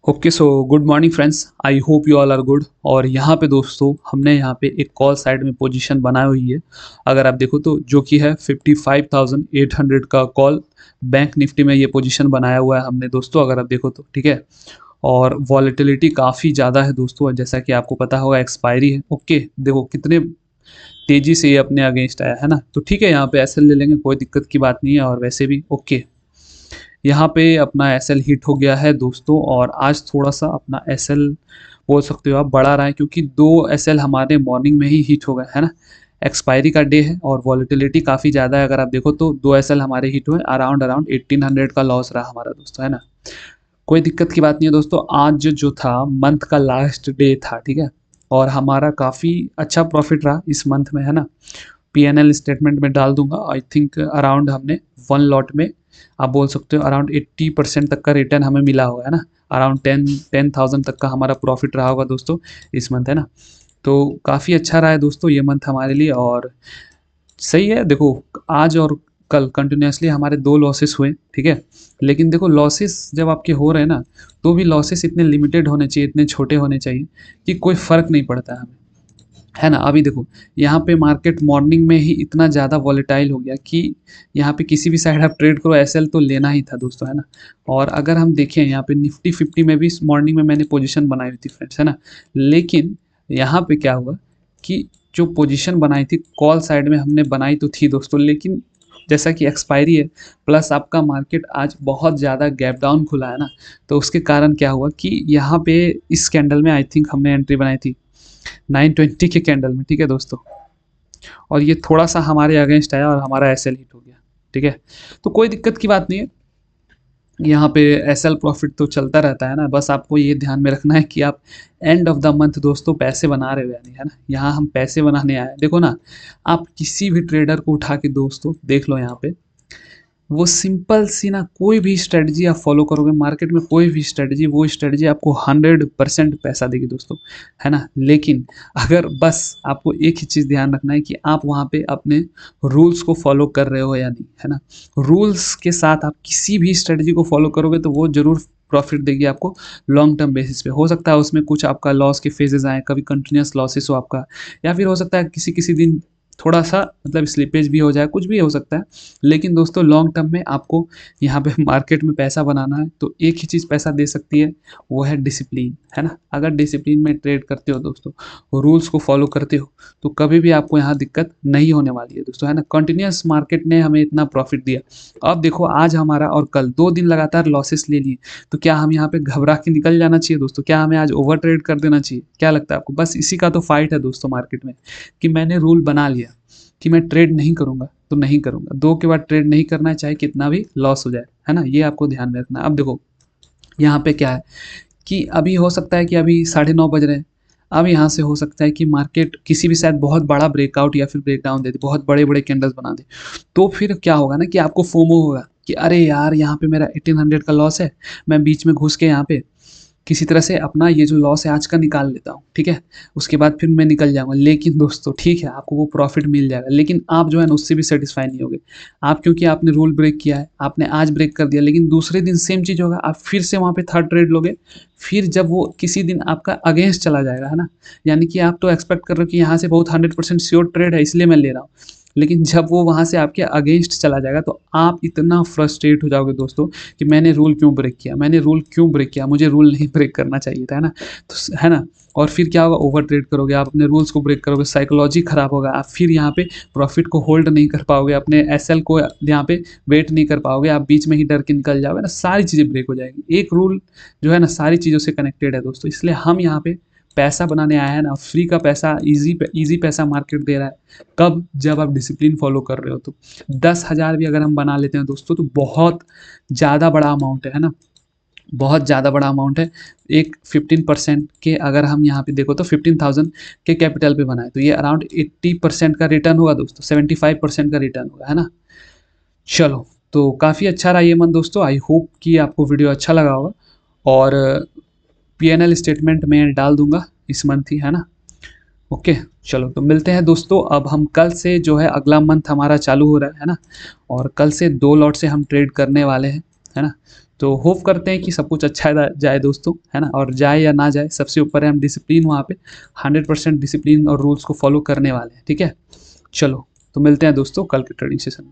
Okay so good morning friends, I hope you all are good. और यहाँ पे दोस्तों हमने यहाँ पे एक कॉल साइड में पोजीशन बनाई हुई है। अगर आप देखो तो जो कि है 55,800 का कॉल बैंक निफ्टी में ये पोजीशन बनाया हुआ है हमने दोस्तों, अगर आप देखो तो ठीक है। और वॉलेटिलिटी काफ़ी ज़्यादा है दोस्तों, और जैसा कि आपको पता होगा एक्सपायरी है। ओके, देखो कितने तेज़ी से ये अपने अगेंस्ट आया है ना, तो ठीक है यहाँ पे एसएल ले लेंगे, कोई दिक्कत की बात नहीं है। और वैसे भी ओके, यहाँ पे अपना एसएल हिट हो गया है दोस्तों, और आज थोड़ा सा अपना एसएल बोल सकते हो आप बढ़ा रहा है, क्योंकि दो एसएल हमारे मॉर्निंग में ही हिट हो गए है ना। एक्सपायरी का डे है और वॉलेटिलिटी काफ़ी ज़्यादा है। अगर आप देखो तो दो एसएल हमारे हिट हुए, अराउंड अराउंड 1800 का लॉस रहा हमारा दोस्तों, है ना। कोई दिक्कत की बात नहीं है दोस्तों। आज जो था मंथ का लास्ट डे था, ठीक है, और हमारा काफ़ी अच्छा प्रॉफिट रहा इस मंथ में, है ना। पीएनएल स्टेटमेंट में डाल दूंगा। आई थिंक अराउंड हमने वन लॉट में आप बोल सकते हो अराउंड 80% तक का रिटर्न हमें मिला होगा, है ना। अराउंड 10,000 तक का हमारा प्रॉफिट रहा होगा दोस्तों इस मंथ, है ना। तो काफ़ी अच्छा रहा है दोस्तों ये मंथ हमारे लिए, और सही है। देखो आज और कल कंटिन्यूसली हमारे दो लॉसेस हुए, ठीक है। लेकिन देखो लॉसेस जब आपके हो रहे हैं ना, तो भी लॉसेस इतने लिमिटेड होने चाहिए, इतने छोटे होने चाहिए कि कोई फ़र्क नहीं पड़ता है हमें, है ना। अभी देखो यहाँ पे मार्केट मॉर्निंग में ही इतना ज़्यादा वॉलेटाइल हो गया कि यहाँ पे किसी भी साइड आप ट्रेड करो एसएल तो लेना ही था दोस्तों, है ना। और अगर हम देखें यहाँ पे निफ्टी 50 में भी मॉर्निंग में मैंने पोजीशन बनाई हुई थी फ्रेंड्स, है ना। लेकिन यहाँ पे क्या हुआ कि जो पोजीशन बनाई थी कॉल साइड में हमने बनाई तो थी दोस्तों, लेकिन जैसा कि एक्सपायरी है प्लस आपका मार्केट आज बहुत ज़्यादा गैप डाउन खुला है ना, तो उसके कारण क्या हुआ कि यहाँ पे इस कैंडल में आई थिंक हमने एंट्री बनाई थी 920 के कैंडल में, ठीक है दोस्तों। और ये थोड़ा सा हमारे अगेंस्ट आया और हमारा एसएल हिट हो गया, ठीक है। तो कोई दिक्कत की बात नहीं है, यहाँ पे एसएल प्रॉफिट तो चलता रहता है ना। बस आपको ये ध्यान में रखना है कि आप एंड ऑफ द मंथ दोस्तों पैसे बना रहे हो या नहीं, है ना। यहाँ हम पैसे बनाने आए हैं। देखो ना, आप किसी भी ट्रेडर को उठा के दोस्तों देख लो यहाँ पे, वो सिंपल सी ना कोई भी स्ट्रेटजी आप फॉलो करोगे मार्केट में, कोई भी स्ट्रेटजी, वो स्ट्रेटजी आपको 100% पैसा देगी दोस्तों, है ना। लेकिन अगर बस आपको एक ही चीज़ ध्यान रखना है कि आप वहाँ पे अपने रूल्स को फॉलो कर रहे हो या नहीं, है ना। रूल्स के साथ आप किसी भी स्ट्रेटजी को फॉलो करोगे तो वो ज़रूर प्रॉफिट देगी आपको लॉन्ग टर्म बेसिस पे। हो सकता है उसमें कुछ आपका लॉस के फेजेस आए, कभी कंटिन्यूस लॉसेस हो आपका, या फिर हो सकता है किसी किसी दिन थोड़ा सा मतलब स्लिपेज भी हो जाए, कुछ भी हो सकता है। लेकिन दोस्तों लॉन्ग टर्म में आपको यहाँ पे मार्केट में पैसा बनाना है तो एक ही चीज़ पैसा दे सकती है, वो है डिसिप्लिन, है ना। अगर डिसिप्लिन में ट्रेड करते हो दोस्तों, रूल्स को फॉलो करते हो, तो कभी भी आपको यहाँ दिक्कत नहीं होने वाली है दोस्तों, है ना। कंटिन्यूस मार्केट ने हमें इतना प्रॉफिट दिया। अब देखो आज हमारा और कल 2 दिन लगातार लॉसेस ले लिए, तो क्या हम यहाँ पे घबरा के निकल जाना चाहिए दोस्तों? क्या हमें आज ओवर ट्रेड कर देना चाहिए? क्या लगता है आपको? बस इसी का तो फाइट है दोस्तों मार्केट में, कि मैंने रूल बना लिया कि मैं ट्रेड नहीं करूँगा तो नहीं करूँगा, 2 के बाद ट्रेड नहीं करना है, चाहे कितना भी लॉस हो जाए, है ना। ये आपको ध्यान में रखना है। अब देखो यहाँ पे क्या है कि अभी हो सकता है कि अभी 9:30 बज रहे हैं। अब यहाँ से हो सकता है कि मार्केट किसी भी शायद बहुत बड़ा ब्रेकआउट या फिर ब्रेकडाउन दे दे, बहुत बड़े-बड़े कैंडल्स बना दे। तो फिर क्या होगा ना कि आपको फोमो होगा कि अरे यार यहाँ पे मेरा 1800 का लॉस है, मैं बीच में घुस के यहाँ पे किसी तरह से अपना ये जो लॉस है आज का निकाल लेता हूँ, ठीक है। उसके बाद फिर मैं निकल जाऊँगा। लेकिन दोस्तों ठीक है, आपको वो प्रॉफ़िट मिल जाएगा, लेकिन आप जो है ना उससे भी सैटिस्फाई नहीं होगे। आप क्योंकि आपने रूल ब्रेक किया है, आपने आज ब्रेक कर दिया, लेकिन दूसरे दिन सेम चीज़ होगा, आप फिर से वहाँ पे थर्ड ट्रेड लोगे। फिर जब वो किसी दिन आपका अगेंस्ट चला जाएगा, है ना, यानी कि आप तो एक्सपेक्ट कर रहे हो कि यहाँ से बहुत 100% श्योर ट्रेड है इसलिए मैं ले रहा हूँ। लेकिन जब वो वहाँ से आपके अगेंस्ट चला जाएगा तो आप इतना फ्रस्ट्रेट हो जाओगे दोस्तों कि मैंने रूल क्यों ब्रेक किया, मैंने रूल क्यों ब्रेक किया, मुझे रूल नहीं ब्रेक करना चाहिए था, है ना। तो है ना। और फिर क्या होगा, ओवर ट्रेड करोगे आप, अपने रूल्स को ब्रेक करोगे, साइकोलॉजी खराब होगा, आप फिर यहाँ पे प्रॉफिट को होल्ड नहीं कर पाओगे, अपने एसएल को यहाँ पे वेट नहीं कर पाओगे, आप बीच में ही डर के निकल जाओगे ना, सारी चीज़ें ब्रेक हो जाएगी। एक रूल जो है ना सारी चीज़ों से कनेक्टेड है दोस्तों, इसलिए हम यहाँ पे पैसा बनाने आए हैं ना, फ्री का पैसा, ईजी पैसा मार्केट दे रहा है। कब? जब आप डिसिप्लिन फॉलो कर रहे हो तो 10,000 भी अगर हम बना लेते हैं दोस्तों तो बहुत ज़्यादा बड़ा अमाउंट है ना, बहुत ज़्यादा बड़ा अमाउंट है। एक 15% के अगर हम यहाँ पे देखो तो 15,000 के कैपिटल पे बनाए तो ये अराउंड 80% का रिटर्न होगा दोस्तों, 75% का रिटर्न होगा, है ना। चलो, तो काफ़ी अच्छा रहा ये मंथ दोस्तों। आई होप कि आपको वीडियो अच्छा लगा होगा, और पीएनएल स्टेटमेंट में डाल दूंगा इस मंथ ही, है ना। ओके, चलो तो मिलते हैं दोस्तों। अब हम कल से जो है अगला मंथ हमारा चालू हो रहा है ना, और कल से 2 लॉट से हम ट्रेड करने वाले हैं, है ना। तो होप करते हैं कि सब कुछ अच्छा जाए दोस्तों, है ना, और जाए या ना जाए सबसे ऊपर है हम डिसिप्लिन वहाँ पे 100% डिसिप्लिन और रूल्स को फॉलो करने वाले हैं, ठीक है। चलो, तो मिलते हैं दोस्तों कल के ट्रेडिंग सेशन में।